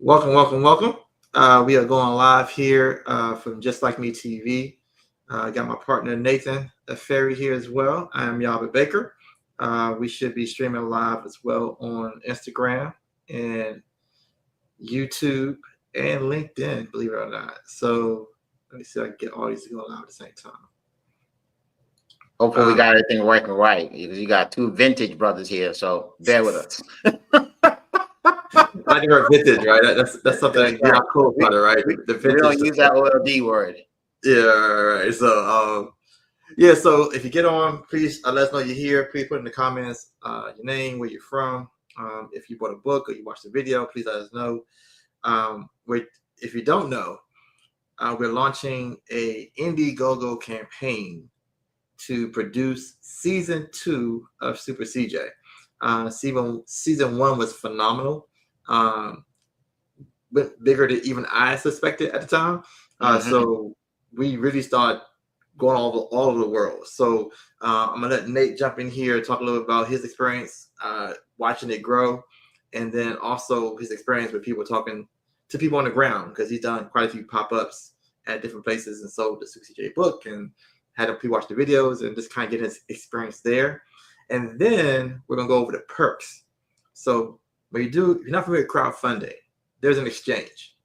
Welcome, welcome, welcome. We are going live here from Just Like Me TV. I got my partner Nathan Ferry here as well. I am Yaba Baker. We should be streaming live as well on Instagram and YouTube and LinkedIn, believe it or not. So let me see if I can get all these to go live at the same time. Hopefully, we got everything working right because you got two vintage brothers here, so bear with us. I like your vintage, right? That's something that you're not cool about it, right? The We vintage. don't use that OLD word. Yeah, right. So yeah, so if you get on, please let us know you're here. Please put in the comments your name, where you're from. If you bought a book or you watched the video, please let us know. If you don't know, we're launching a Indiegogo campaign to produce season 2 of Super CJ. Season 1 was phenomenal, but bigger than even I suspected at the time. So we really started going all over the world. So I'm gonna let Nate jump in here, talk a little about his experience watching it grow, and then also his experience with people talking to people on the ground, because he's done quite a few pop-ups at different places and sold the Super CJ book and had people watch the videos and just kind of get his experience there. And then we're gonna go over the perks. So if you're not familiar with crowdfunding, there's an exchange.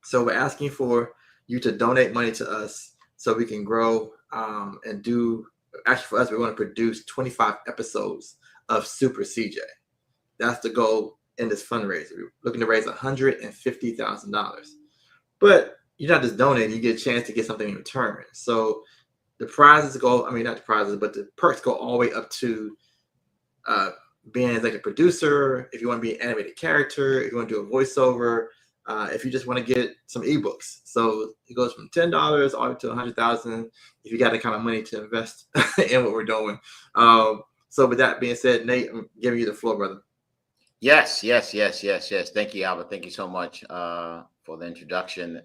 So we're asking for you to donate money to us so we can grow and do. Actually, for us, we want to produce 25 episodes of Super CJ. That's the goal in this fundraiser. We're looking to raise $150,000. But you're not just donating; you get a chance to get something in return. So the prizes go. I mean, not the prizes, but the perks go all the way up to being like a producer. If you want to be an animated character, if you want to do a voiceover. If you just want to get some ebooks, so it goes from $10 all the way to $100,000 if you got the kind of money to invest in what we're doing. So with that being said, Nate, I'm giving you the floor, brother. Yes. Thank you, Albert. Thank you so much for the introduction.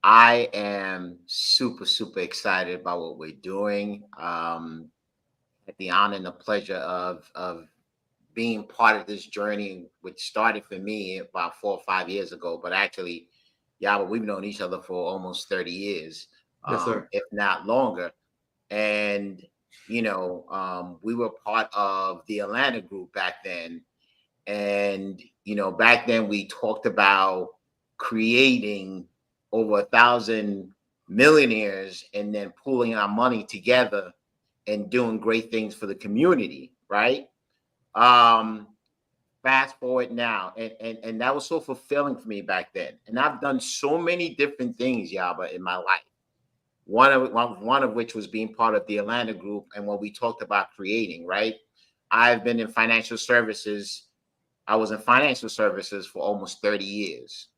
I am super excited about what we're doing. Had the honor and the pleasure of being part of this journey, which started for me about 4 or 5 years ago. But actually, yeah, but we've known each other for almost 30 years, Yes, sir. if not longer. And, we were part of the Atlanta group back then. And, back then we talked about creating over 1,000 millionaires and then pulling our money together and doing great things for the community, right? Um, Fast forward now, and that was so fulfilling for me back then. And I've done so many different things, Yaba, in my life. One of which was being part of the Atlanta group, and when we talked about creating, right? I've been in financial services. I was in financial services for almost 30 years,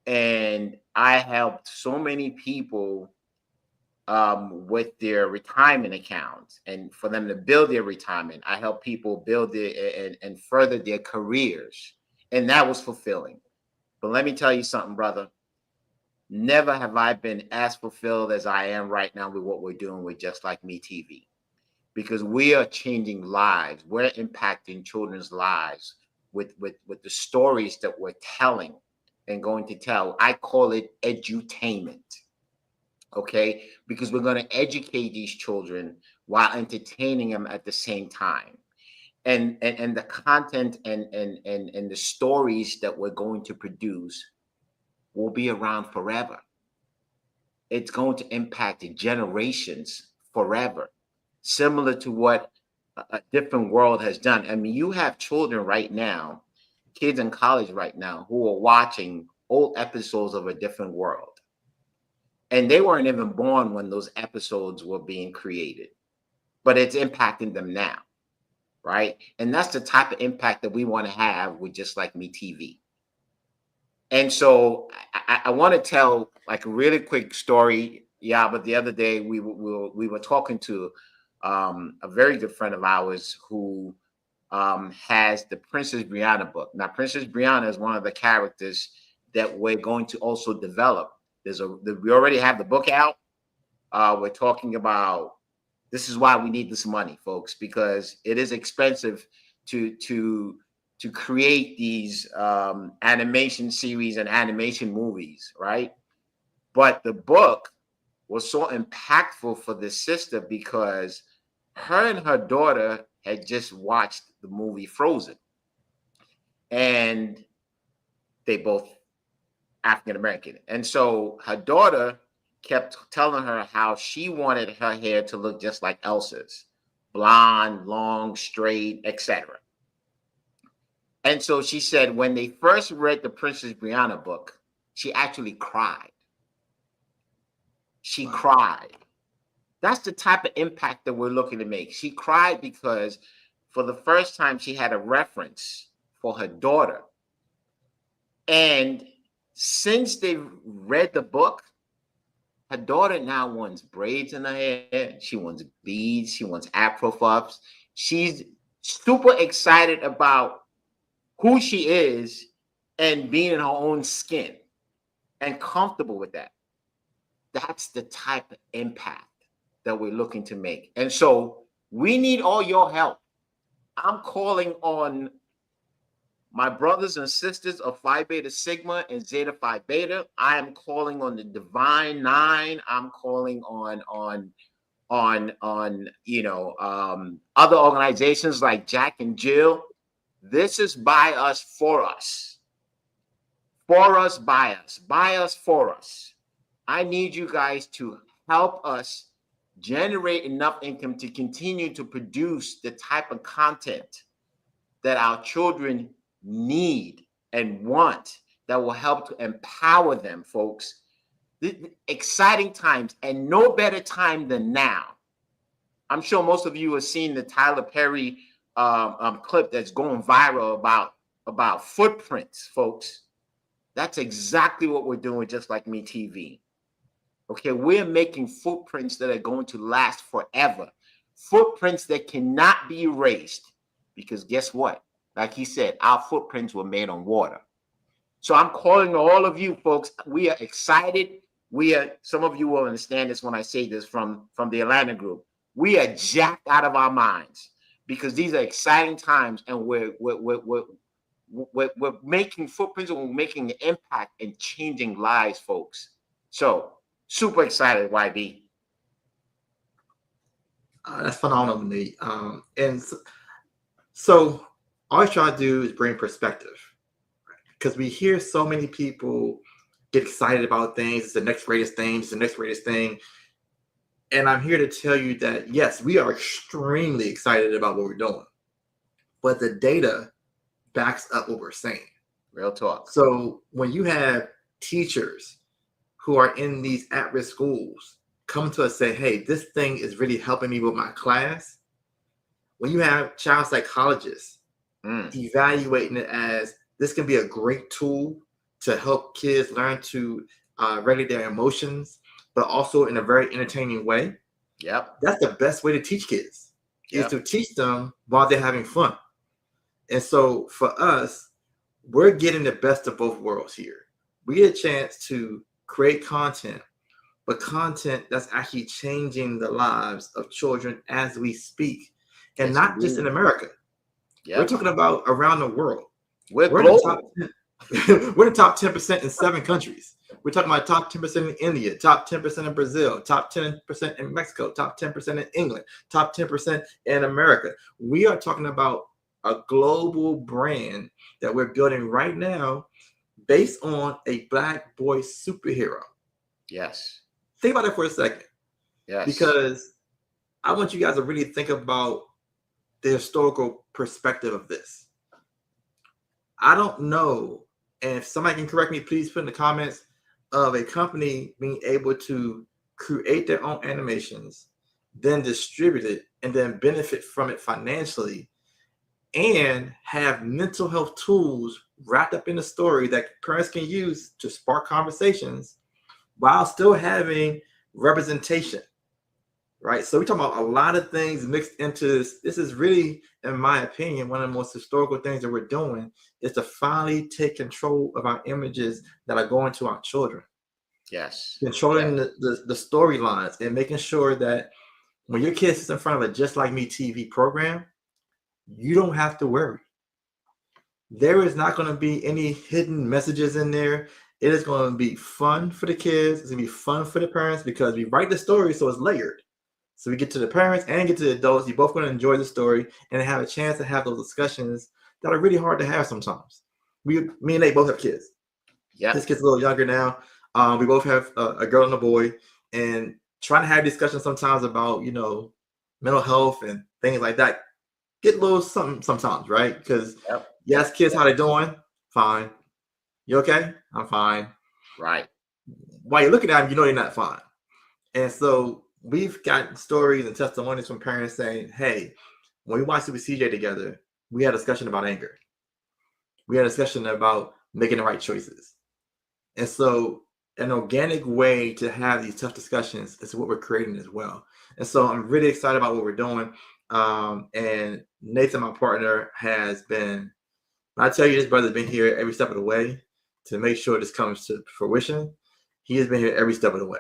and I helped so many people with their retirement accounts and for them to build their retirement. I help people build and further their careers. And that was fulfilling. But let me tell you something, brother. Never have I been as fulfilled as I am right now with what we're doing with Just Like Me TV. Because we are changing lives. We're impacting children's lives with the stories that we're telling and going to tell. I call it edutainment. Okay, because we're going to educate these children while entertaining them at the same time, and the content and the stories that we're going to produce will be around forever. It's going to impact the generations forever, similar to what a different world has done. I mean, you have children right now, kids in college right now, who are watching old episodes of A Different World, and they weren't even born when those episodes were being created, but it's impacting them now, right? And that's the type of impact that we want to have with Just Like Me TV. And so I want to tell like a really quick story. Yeah, but the other day we were talking to a very good friend of ours who has the Princess Brianna book. Now, Princess Brianna is one of the characters that we're going to also develop. We already have the book out. We're talking about, this is why we need this money, folks, because it is expensive to to create these animation series and animation movies, right? But the book was so impactful for the sister because her and her daughter had just watched the movie Frozen, and they both African American. And so her daughter kept telling her how she wanted her hair to look just like Elsa's, blonde, long, straight, etc. And so she said when they first read the Princess Brianna book, she actually cried. She cried. That's the type of impact that we're looking to make. She cried because for the first time she had a reference for her daughter. And since they read the book, her daughter now wants braids in her hair. She wants beads. She wants afro puffs. She's super excited about who she is and being in her own skin and comfortable with that. That's the type of impact that we're looking to make. And so we need all your help. I'm calling on my brothers and sisters of Phi Beta Sigma and Zeta Phi Beta. I am calling on the Divine Nine. I'm calling on other organizations like Jack and Jill. This is by us, for us. For us, by us. By us, for us. I need you guys to help us generate enough income to continue to produce the type of content that our children need and want, that will help to empower them, folks. Exciting times, and no better time than now. I'm sure most of you have seen the Tyler Perry clip that's going viral about footprints, folks. That's exactly what we're doing, Just Like Me TV. Okay, we're making footprints that are going to last forever. Footprints that cannot be erased, because guess what? Like he said, our footprints were made on water. So I'm calling all of you folks. We are excited. Some of you will understand this when I say this from the Atlanta group. We are jacked out of our minds because these are exciting times, and we're making footprints, and we're making an impact and changing lives, folks. So super excited, YB. That's phenomenal, Nate. And so all I try to do is bring perspective, because we hear so many people get excited about things. It's the next greatest thing. It's the next greatest thing. And I'm here to tell you that, yes, we are extremely excited about what we're doing, but the data backs up what we're saying. Real talk. So when you have teachers who are in these at-risk schools come to us say, hey, this thing is really helping me with my class. When you have child psychologists evaluating it as this can be a great tool to help kids learn to regulate their emotions, but also in a very entertaining way. Yep. That's the best way to teach kids, is to teach them while they're having fun. And so for us, we're getting the best of both worlds here. We get a chance to create content, but content that's actually changing the lives of children as we speak, and not just in America. Yep. We're talking about around the world. We're global. We're in the top 10% in 7 countries. We're talking about top 10% in India, top 10% in Brazil, top 10% in Mexico, top 10% in England, top 10% in America. We are talking about a global brand that we're building right now based on a Black boy superhero. Yes. Think about it for a second. Yes. Because I want you guys to really think about the historical perspective of this. I don't know, and if somebody can correct me, please put in the comments, of a company being able to create their own animations, then distribute it, and then benefit from it financially, and have mental health tools wrapped up in the story that parents can use to spark conversations while still having representation, right? So we're talking about a lot of things mixed into this. This is really, in my opinion, one of the most historical things that we're doing, is to finally take control of our images that are going to our children. Yes. Controlling the storylines and making sure that when your kid sits in front of a Just Like Me TV program, you don't have to worry. There is not going to be any hidden messages in there. It is going to be fun for the kids. It's going to be fun for the parents because we write the story so it's layered. So we get to the parents and get to the adults. You're both going to enjoy the story and have a chance to have those discussions that are really hard to have sometimes. Me and Nate both have kids. Yeah, this kid's a little younger now. We both have a girl and a boy, and trying to have discussions sometimes about mental health and things like that get a little something sometimes, right? Because yes, kids, how they doing? Fine. You okay? I'm fine. Right. While you're looking at them, you know they're not fine. And so we've gotten stories and testimonies from parents saying, hey, when we watched Super CJ together, we had a discussion about anger. We had a discussion about making the right choices. And so an organic way to have these tough discussions is what we're creating as well. And so I'm really excited about what we're doing. And Nathan, my partner, has been, I tell you, this brother's been here every step of the way to make sure this comes to fruition. He has been here every step of the way.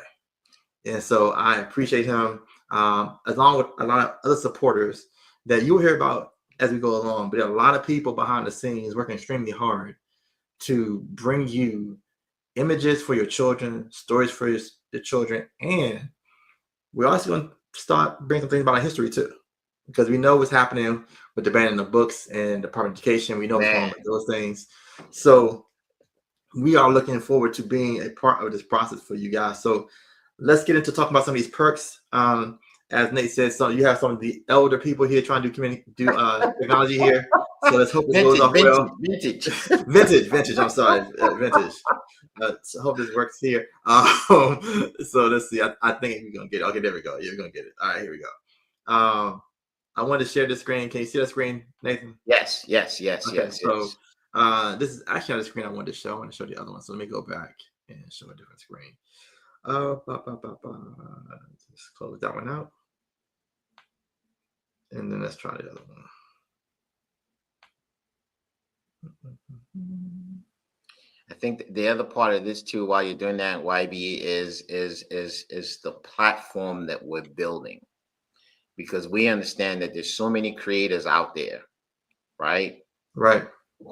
And so I appreciate him, along with a lot of other supporters that you'll hear about as we go along. But there are a lot of people behind the scenes working extremely hard to bring you images for your children, stories for your children, and we're also going to start bringing some things about our history too, because we know what's happening with the ban in the books and Department of Education. We know what's going on with those things. So we are looking forward to being a part of this process for you guys. So let's get into talking about some of these perks. As Nate said, so you have some of the elder people here trying to do technology here. So let's hope this goes off well. Vintage. I'm sorry, vintage. So I hope this works here. So let's see. I think we're gonna get it. Okay, there we go. You're gonna get it. All right, here we go. I wanted to share the screen. Can you see the screen, Nathan? Yes. Okay, so this is actually the screen I wanted to show. I want to show the other one. So let me go back and show a different screen. Just close that one out. And then let's try the other one. I think the other part of this too, while you're doing that, YB, is the platform that we're building, because we understand that there's so many creators out there, right? Right.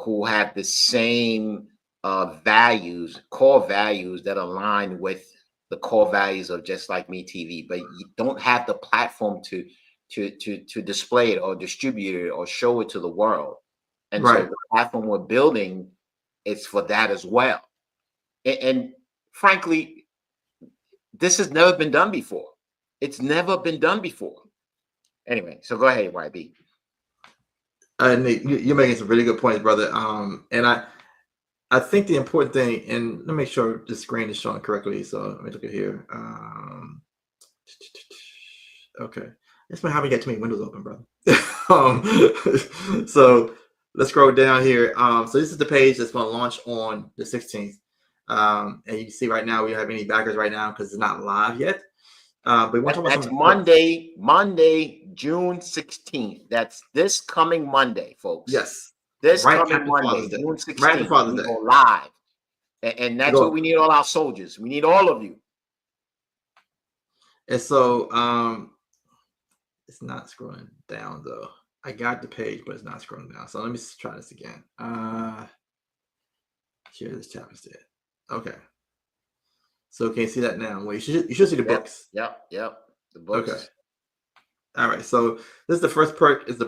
Who have the same values, core values that align with the core values of Just Like Me TV, but you don't have the platform to display it or distribute it or show it to the world. And so the platform we're building, it's for that as well. And frankly, this has never been done before. It's never been done before. Anyway, so go ahead, YB. Nate, you're making some really good points, brother. And I think the important thing, and let me make sure the screen is showing correctly. So let me look at here. Okay. That's how we get too many windows open, brother. So let's scroll down here. So this is the page that's going to launch on the 16th. And you can see right now we don't have any backers right now because it's not live yet. But we want to talk about Monday, June 16th. That's this coming Monday, folks. Yes. This coming Monday, June 16th. Right after Father's Day. Go live. And that's what we need, all our soldiers. We need all of you. And so it's not scrolling down though. I got the page, but it's not scrolling down. So let me try this again. Share this tab instead. Okay. So can you see that now? Well, you should see the books. Yep. The books. Okay. All right. So this is the first perk. Is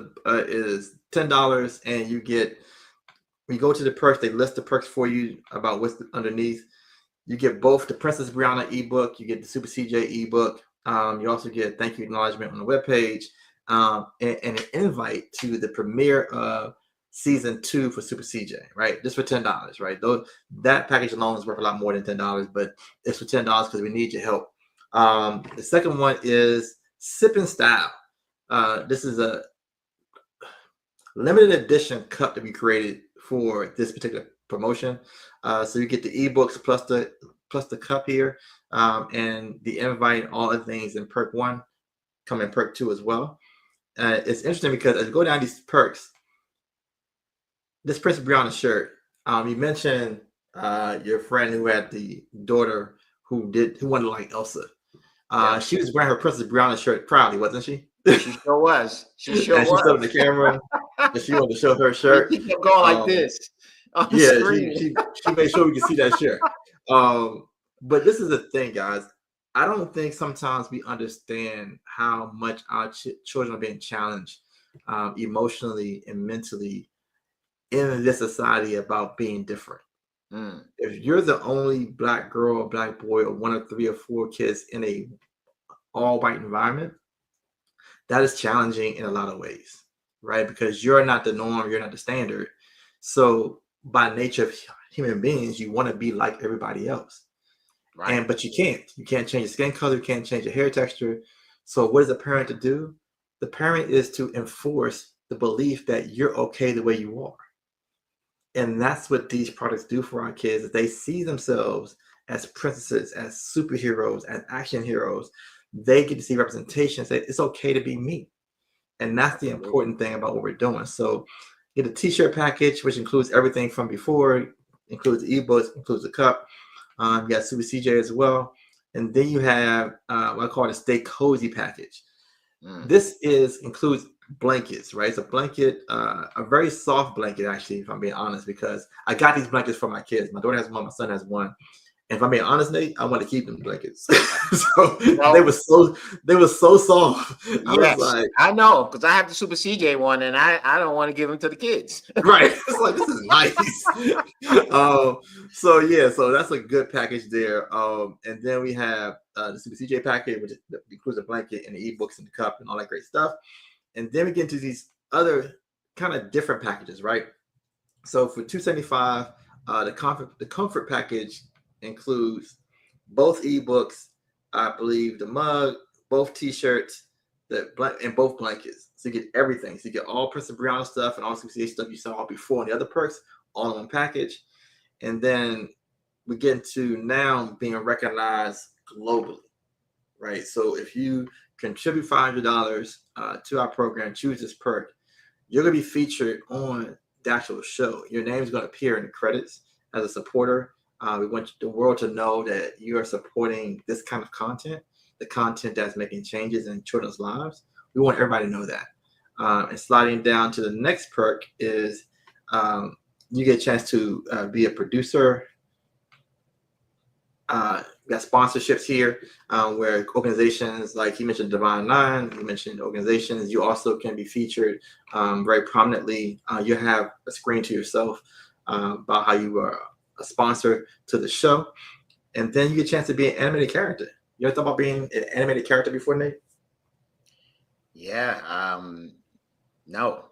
$10, and you get. When you go to the perks, they list the perks for you about what's underneath. You get both the Princess Brianna ebook. You get the Super CJ ebook. You also get thank you acknowledgement on the webpage, and an invite to the premiere of season 2 for Super CJ, right? Just for $10, right? That package alone is worth a lot more than $10, but it's for $10 because we need your help. The second one is Sip and Style. This is a limited edition cup that we created for this particular promotion. So you get the ebooks plus the cup here, and the invite, all the things in perk 1 come in perk 2 as well. It's interesting because as you go down these perks, this Princess Brianna shirt, you mentioned your friend who had the daughter who wanted to like Elsa. She was wearing her Princess Brianna shirt proudly, wasn't she? She sure was. She was. She stood up the camera. and she wanted to show her And shirt. she kept going like Um, this on the yeah, screen. she made sure we could see that shirt. But this is the thing, guys. I don't think sometimes we understand how much our children are being challenged emotionally and mentally in this society about being different. Mm, If you're the only black girl or black boy or one of 3 or 4 kids in a all white environment, that is challenging in a lot of ways, right? Because you're not the norm, you're not the standard. So by nature of human beings, you want to be like everybody else. right. But you can't. You can't change your skin color, you can't change your hair texture. So what is a parent to do? The parent is to enforce the belief that you're okay the way you are. And that's what these products do for our kids, is they see themselves as princesses, as superheroes, as action heroes. They get to see representation, say it's okay to be me. And that's the important thing about what we're doing. So get a t-shirt package, which includes everything from before, includes ebooks, includes a cup. You got Super CJ as well. And then you have what I call the Stay Cozy package. This includes blankets, right? It's a blanket, a very soft blanket, actually, if I'm being honest, because I got these blankets for my kids. My daughter has one, my son has one. And if I'm being honest, Nate, I want to keep them blankets. So Well, they were so soft. I was yes, like, I know, because I have the Super CJ one, and I don't want to give them to the kids. right. It's like, this is nice. So yeah, so that's a good package there. And then we have the Super CJ package, which includes a blanket and the ebooks and the cup and all that great stuff. And then we get into these other kind of different packages, right? So for $275, the comfort package includes both ebooks, I believe, the mug, both t-shirts, and both blankets. So you get everything. So you get all Princess Brianna stuff and all CCA stuff you saw before and the other perks all in one package. And then we get into now being recognized globally, right? So if you contribute $500 to our program, choose this perk, you're going to be featured on the actual show. Your name is going to appear in the credits as a supporter. We want the world to know that you are supporting this kind of content, the content that's making changes in children's lives. We want everybody to know that. And sliding down to the next perk is you get a chance to be a producer. We got sponsorships here where organizations like you mentioned Divine Nine, you mentioned organizations, you also can be featured very prominently. You have a screen to yourself about how you are a sponsor to the show. And then you get a chance to be an animated character. You ever thought about being an animated character before, Nate? Yeah, no.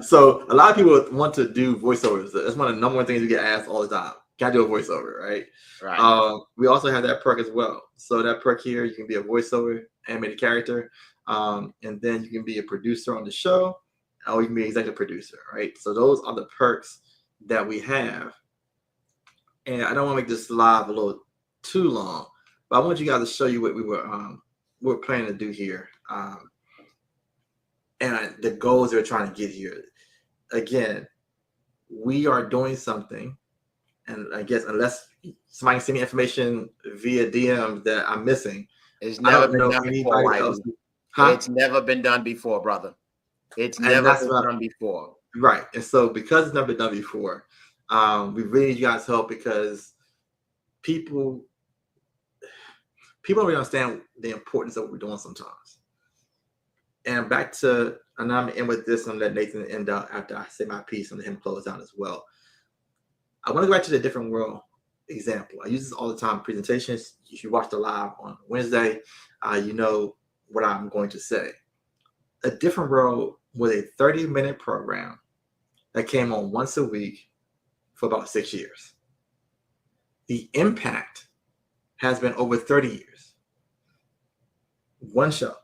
So a lot of people want to do voiceovers. That's one of the number one things we get asked all the time. Can I do a voiceover, right? Right. We also have that perk as well. So that perk here, you can be a voiceover animated character, and then you can be a producer on the show, or you can be an executive producer, right? So those are the perks that we have. And I don't want to make this live a little too long, but I want you guys to show you what we were planning to do here. And the goals they're trying to get here. Again, we are doing something, and I guess unless somebody can send me information via DM that I'm missing, It's I never don't been know done before, anybody else. Whitey. Huh? It's never been done before, brother. It's And never that's been what done before. right. And so because it's never been done before, we really need you guys' help because people don't really understand the importance of what we're doing sometimes. And back to, and I'm gonna end with this and let Nathan end out after I say my piece and let him close out as well. I want to go back to the different world example. I use this all the time in presentations. If you watch the live on Wednesday, you know what I'm going to say. A different world was a 30-minute program that came on once a week for about 6 years. The impact has been over 30 years. One show.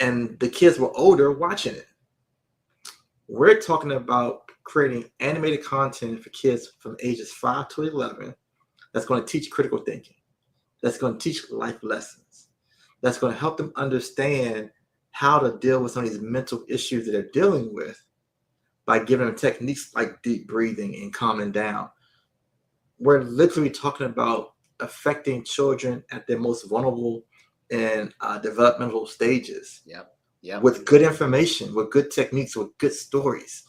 And the kids were older watching it. We're talking about creating animated content for kids from ages 5 to 11 that's going to teach critical thinking, that's going to teach life lessons, that's going to help them understand how to deal with some of these mental issues that they're dealing with by giving them techniques like deep breathing and calming down. We're literally talking about affecting children at their most vulnerable and developmental stages. Yep. Yep. with good information, with good techniques, with good stories.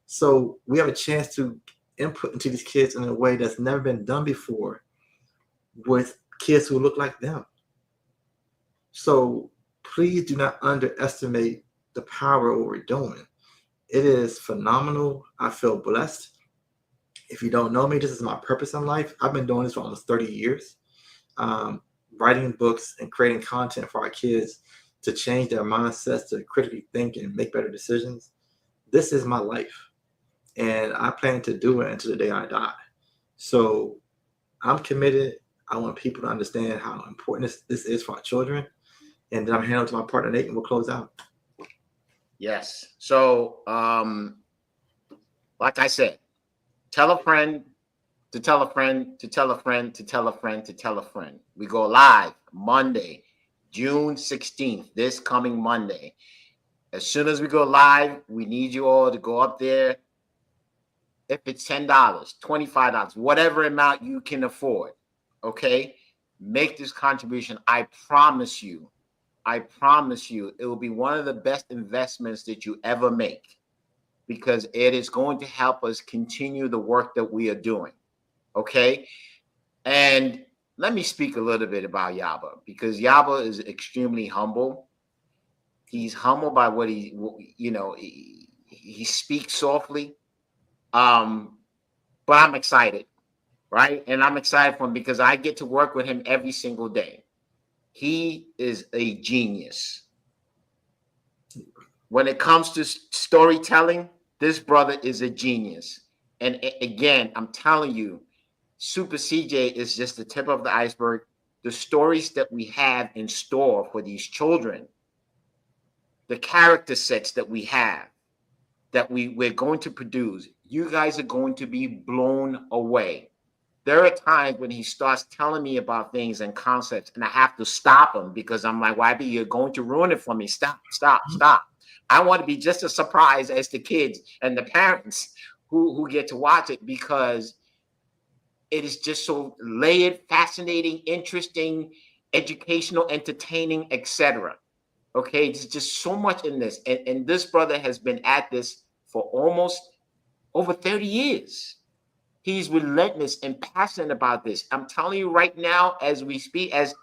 So we have a chance to input into these kids in a way that's never been done before with kids who look like them. So please do not underestimate the power of what we're doing. It is phenomenal. I feel blessed. If you don't know me, this is my purpose in life. I've been doing this for almost 30 years, writing books and creating content for our kids to change their mindsets, to critically think and make better decisions. This is my life, and I plan to do it until the day I die. So I'm committed. I want people to understand how important this is for our children. And then I'm handing it to my partner, Nate, and we'll close out. Yes. So, like I said, tell a friend to tell a friend to tell a friend to tell a friend to tell a friend. We go live Monday, June 16th, this coming Monday. As soon as we go live, we need you all to go up there. If it's $10, $25, whatever amount you can afford, okay? Make this contribution. I promise you, it will be one of the best investments that you ever make, because it is going to help us continue the work that we are doing, okay? And let me speak a little bit about Yaba, because Yaba is extremely humble. He's humble by what he speaks softly. But I'm excited, right? And I'm excited for him because I get to work with him every single day. He is a genius. When it comes to storytelling, this brother is a genius. And again, I'm telling you, Super CJ is just the tip of the iceberg. The stories that we have in store for these children, the character sets that we have, that we're going to produce, you guys are going to be blown away. There are times when he starts telling me about things and concepts, and I have to stop him because I'm like, YB, you're going to ruin it for me. Stop. I want to be just as surprised as the kids and the parents who get to watch it, because it is just so layered, fascinating, interesting, educational, entertaining, etc. Okay, there's just so much in this. And this brother has been at this for almost over 30 years. He's relentless and passionate about this. I'm telling you right now, as we speak, as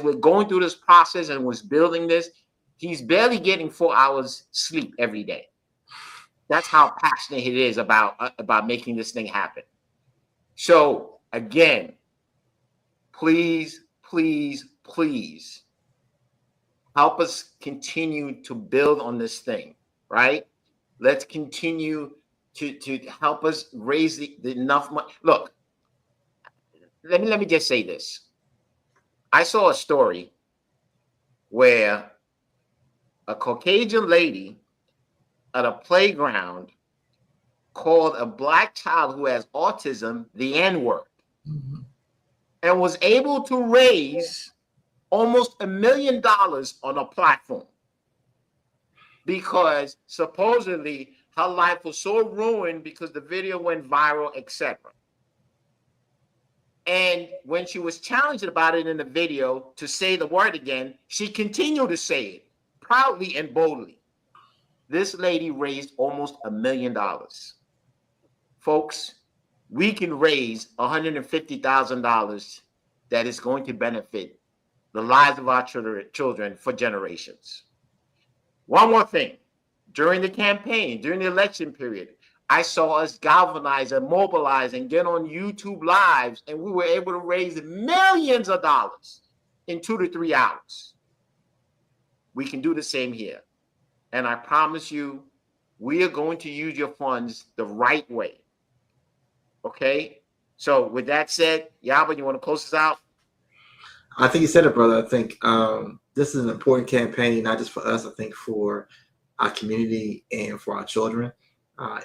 we're going through this process and was building this, he's barely getting 4 hours sleep every day. That's how passionate he is about making this thing happen. So again, please help us continue to build on this thing, right? Let's continue to help us raise the enough money. Look, let me just say this. I saw a story where a Caucasian lady at a playground called a black child who has autism the N-word, and was able to raise almost $1 million on a platform, because supposedly her life was so ruined because the video went viral, etc. And when she was challenged about it in the video to say the word again, she continued to say it proudly and boldly. This lady raised almost $1 million. Folks, we can raise $150,000 that is going to benefit the lives of our children for generations. One more thing. During the campaign, during the election period, I saw us galvanize and mobilize and get on YouTube lives, and we were able to raise millions of dollars in 2 to 3 hours. We can do the same here. And I promise you, we are going to use your funds the right way. Okay? So with that said, Yaba, you want to close this out? I think you said it, brother. I think this is an important campaign, not just for us, I think for our community and for our children.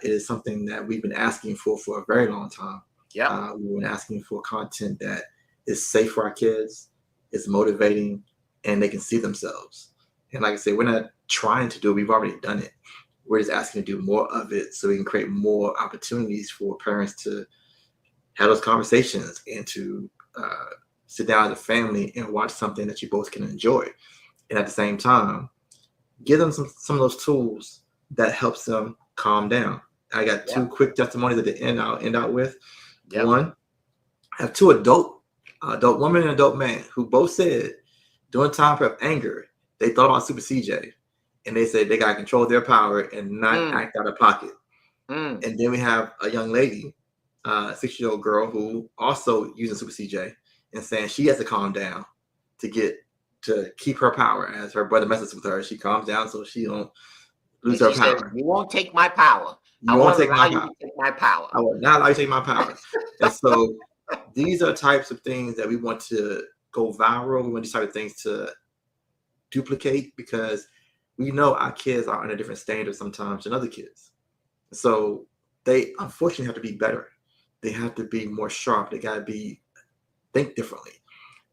It is something that we've been asking for a very long time. Yeah. We've been asking for content that is safe for our kids, is motivating, and they can see themselves. And like I said, we're not trying to do it. We've already done it. We're just asking to do more of it so we can create more opportunities for parents to have those conversations and to sit down as a family and watch something that you both can enjoy. And at the same time, give them some of those tools that helps them calm down. I got two Yep. quick testimonies at the end. I'll end out with Yep. one. I have two adult woman and adult man who both said during time of anger they thought about Super CJ, and they said they got to control their power and not act out of pocket. And then we have a young lady, 6-year-old girl, who also using Super CJ and saying she has to calm down to keep her power. As her brother messes with her, she calms down so she don't lose her Says, power. you won't take my power. You won't take my power. Take my power. I will not allow you to take my power. And so these are types of things that we want to go viral. We want these type of things to duplicate because we know our kids are on a different standard sometimes than other kids. So they unfortunately have to be better. They have to be more sharp. They got to think differently.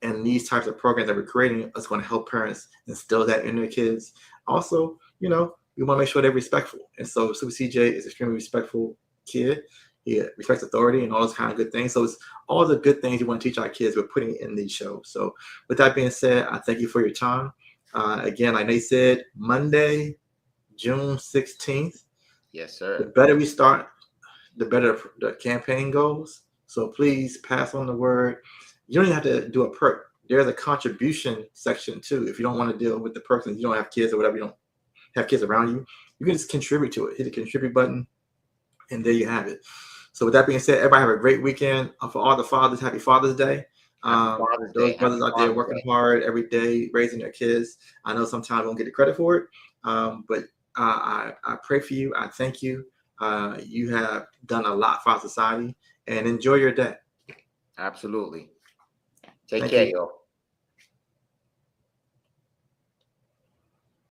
And these types of programs that we're creating is going to help parents instill that in their kids. Also, we want to make sure they're respectful. And so Super CJ is an extremely respectful kid. He respects authority and all those kind of good things. So it's all the good things you want to teach our kids, we're putting in these shows. So with that being said, I thank you for your time. Again, like Nate said, Monday, June 16th. Yes, sir. The better we start, the better the campaign goes. So please pass on the word. You don't even have to do a perk. There's a contribution section too. If you don't want to deal with the perks and you don't have kids or whatever, you don't have kids around you, you can just contribute to it. Hit the contribute button, and there you have it. So with that being said, everybody have a great weekend. For all the fathers, happy Father's Day. Those brothers out there working hard every day, raising their kids. I know sometimes I don't get the credit for it, but I pray for you. I thank you. You have done a lot for our society, and enjoy your day. Absolutely. Take Thank care, you. yo.